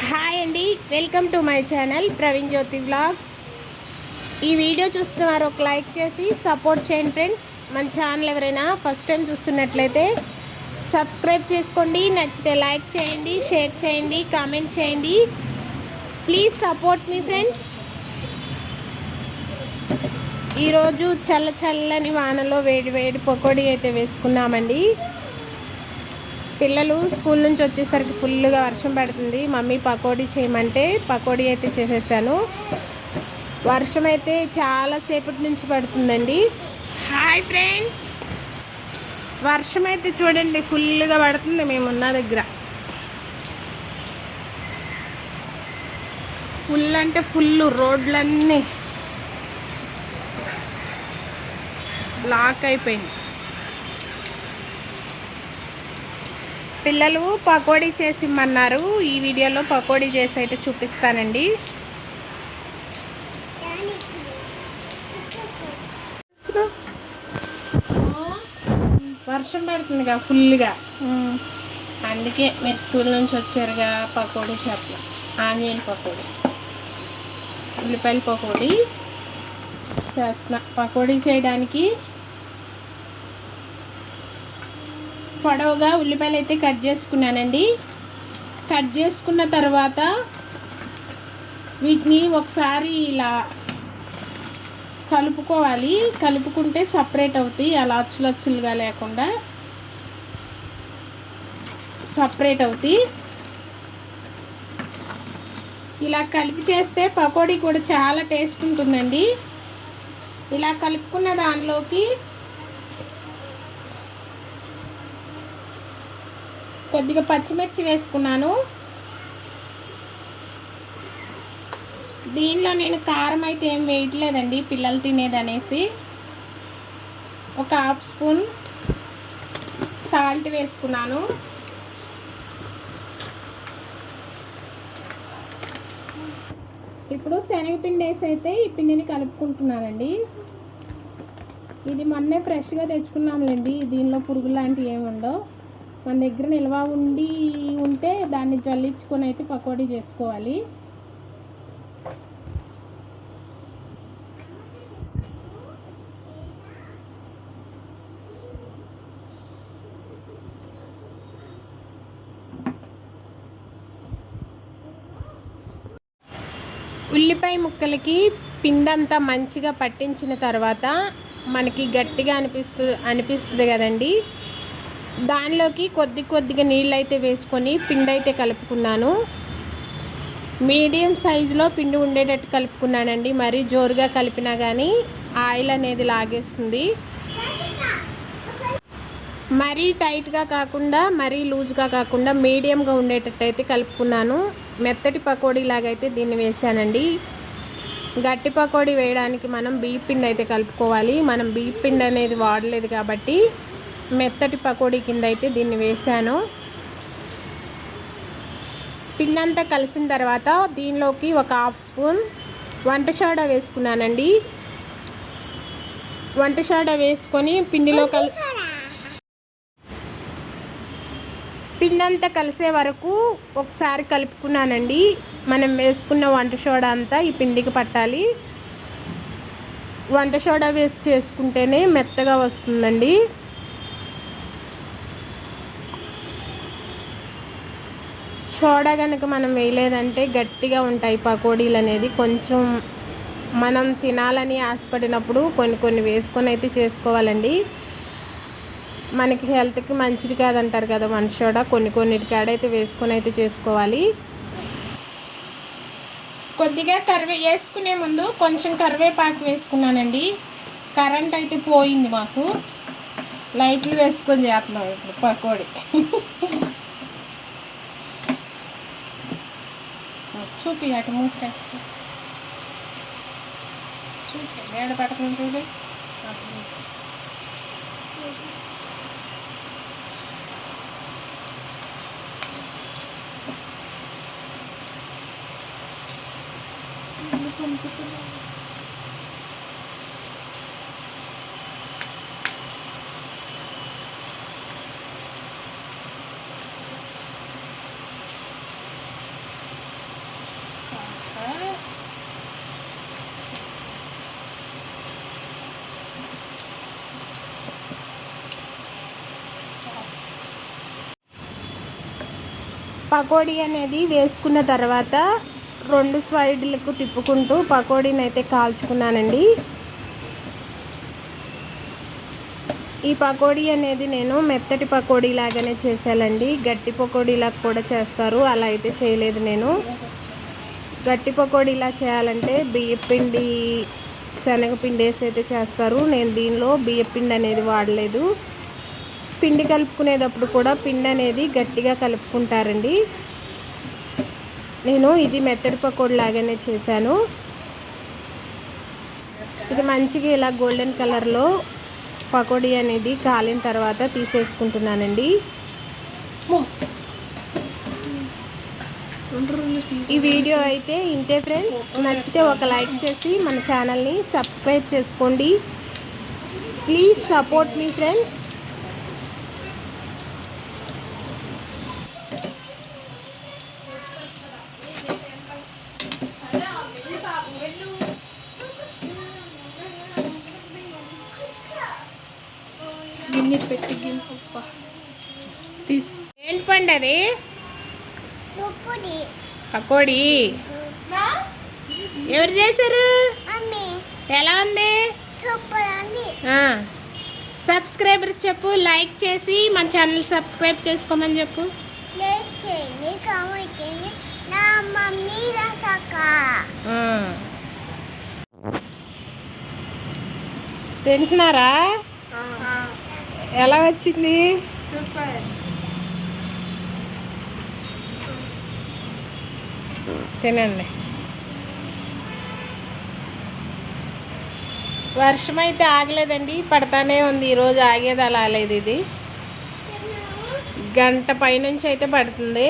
Hi అండి, welcome to my channel Praveen Jyothi vlogs. ఈ video చూస్తున్నారు ఒక లైక్ చేసి సపోర్ట్ చేయండి ఫ్రెండ్స్. మన ఛానల్ ఎవరైనా ఫస్ట్ టైం చూస్తున్నట్లయితే సబ్స్క్రైబ్ చేసుకోండి. నచ్చితే లైక్ చేయండి, షేర్ చేయండి, కామెంట్ చేయండి. Please support me friends. ఈరోజు చల్లని వానలో వేడి వేడి పకోడీ అయితే వేసుకున్నామండి. పిల్లలు స్కూల్ నుంచి వచ్చేసరికి ఫుల్గా వర్షం పడుతుంది. మమ్మీ పకోడీ చేయమంటే పకోడీ అయితే చేసేసాను. వర్షం అయితే చాలాసేపటి నుంచి పడుతుందండి. హాయ్ ఫ్రెండ్స్, వర్షం అయితే చూడండి ఫుల్గా పడుతుంది మేమున్న దగ్గర. ఫుల్ అంటే ఫుల్, రోడ్లన్నీ బ్లాక్ అయిపోయింది. పిల్లలు పకోడీ చేసి ఇమ్మన్నారు. ఈ వీడియోలో పకోడీ చేసి అయితే చూపిస్తానండి. వర్షం పడుతుందిగా ఫుల్గా, అందుకే మీరు స్కూల్ నుంచి వచ్చారుగా పకోడీ చేపల ఆనియన్ పకోడీ, ఉల్లిపాయల పకోడీ చేస్తున్నా. పకోడీ చేయడానికి పొడవుగా ఉల్లిపాయలు అయితే కట్ చేసుకున్నానండి. కట్ చేసుకున్న తర్వాత వీటిని ఒకసారి ఇలా కలుపుకోవాలి. కలుపుకుంటే సపరేట్ అవుతాయి, అలా అచ్చులచ్చులుగా లేకుండా సపరేట్ అవుతాయి. ఇలా కలిపి చేస్తే పకోడీ కూడా చాలా టేస్ట్ ఉంటుందండి. ఇలా కలుపుకున్న దానిలోకి కొద్దిగా పచ్చిమిర్చి వేసుకున్నాను. దీనిలో నేను కారం అయితే ఏం వేయట్లేదండి, పిల్లలు తినేదనేసి. ఒక హాఫ్ స్పూన్ సాల్ట్ వేసుకున్నాను. ఇప్పుడు శనగపిండి వేసి అయితే ఈ పిండిని కలుపుకుంటున్నానండి. ఇది మొన్నే ఫ్రెష్గా తెచ్చుకున్నాంలేండి, దీనిలో పురుగు లాంటివి ఏమి ఉండవు. మన దగ్గర నిల్వ ఉంటే దాన్ని జల్లించుకొని అయితే పకోడీ చేసుకోవాలి. ఉల్లిపాయ ముక్కలకి పిండంతా మంచిగా పట్టించిన తర్వాత మనకి గట్టిగా అనిపిస్తుంది కదండి. దానిలోకి కొద్దిగా నీళ్ళు అయితే వేసుకొని పిండి అయితే కలుపుకున్నాను. మీడియం సైజులో పిండి ఉండేటట్టు కలుపుకున్నానండి. మరీ జోరుగా కలిపినా కానీ ఆయిల్ అనేది లాగేస్తుంది. మరీ టైట్గా కాకుండా మరీ లూజ్గా కాకుండా మీడియంగా ఉండేటట్టు అయితే కలుపుకున్నాను. మెత్తటి పకోడీ లాగైతే దీన్ని వేసానండి. గట్టి పకోడీ వేయడానికి మనం బియ్య పిండి అయితే కలుపుకోవాలి. మనం బియ్య పిండి అనేది వాడలేదు కాబట్టి మెత్తటి పకోడీ కింద అయితే దీన్ని వేసాను. పిండి అంతా కలిసిన తర్వాత దీనిలోకి ఒక హాఫ్ స్పూన్ వంట సోడా వేసుకున్నానండి. వంట సోడా వేసుకొని పిండిలో పిండి అంతా కలిసే వరకు ఒకసారి కలుపుకున్నానండి. మనం వేసుకున్న వంట సోడా అంతా ఈ పిండికి పట్టాలి. వంట సోడా వేసి చేసుకుంటేనే మెత్తగా వస్తుందండి. సోడా కనుక మనం వేయలేదంటే గట్టిగా ఉంటాయి పకోడీలు అనేది. కొంచెం మనం తినాలని ఆశపడినప్పుడు కొన్ని వేసుకొని అయితే చేసుకోవాలండి. మనకి హెల్త్కి మంచిది కాదంటారు కదా వంట సోడా. కొన్నిటికాడైతే వేసుకొని అయితే చేసుకోవాలి. కొద్దిగా వేసుకునే ముందు కొంచెం కరివేపాకు వేసుకున్నానండి. కరెంట్ అయితే పోయింది మాకు, లైట్లు వేసుకొని చేస్తున్నాం ఇప్పుడు పకోడీ. చూపి అటు మూట చూపి మేడ పట్టుకుని చూడు. పకోడీ అనేది వేసుకున్న తర్వాత 2 సైడ్లకు తిప్పుకుంటూ పకోడీని అయితే కాల్చుకున్నానండి. ఈ పకోడీ అనేది నేను మెత్తటి పకోడీ లాగానే చేశానండి. గట్టి పకోడీలా కూడా చేస్తారు, అలా అయితే చేయలేదు నేను. గట్టి పకోడీలా చేయాలంటే బియ్యపిండి శనగపిండి వేసి అయితే చేస్తారు. నేను దీనిలో బియ్యపిండి అనేది వాడలేదు. పిండి కలుపుకునేటప్పుడు కూడా పిండి అనేది గట్టిగా కలుపుకుంటారండి. నేను ఇది మెత్తడి పకోడీ లాగానే చేశాను. ఇది మంచిగా ఇలా గోల్డెన్ కలర్లో పకోడీ అనేది కాలిన తర్వాత తీసేసుకుంటున్నానండి. ఈ వీడియో అయితే ఇంతే ఫ్రెండ్స్. నచ్చితే ఒక లైక్ చేసి మన ఛానల్ని సబ్స్క్రైబ్ చేసుకోండి. Please support me friends. ఏంటి పండు అది? పకోడీ ఎవరు చేశారు? ఎలా ఉంది? సబ్స్క్రైబర్స్ చెప్పు, లైక్ చేసి మన ఛానల్ సబ్స్క్రైబ్ చేసుకోమని చెప్పు. తింటున్నారా? ఎలా వచ్చింది? సూపర్. తినండి. వర్షం అయితే ఆగలేదండి, పడతానే ఉంది. ఈరోజు ఆగేది అలా లేదు. ఇది గంట పైనుంచి అయితే పడుతుంది.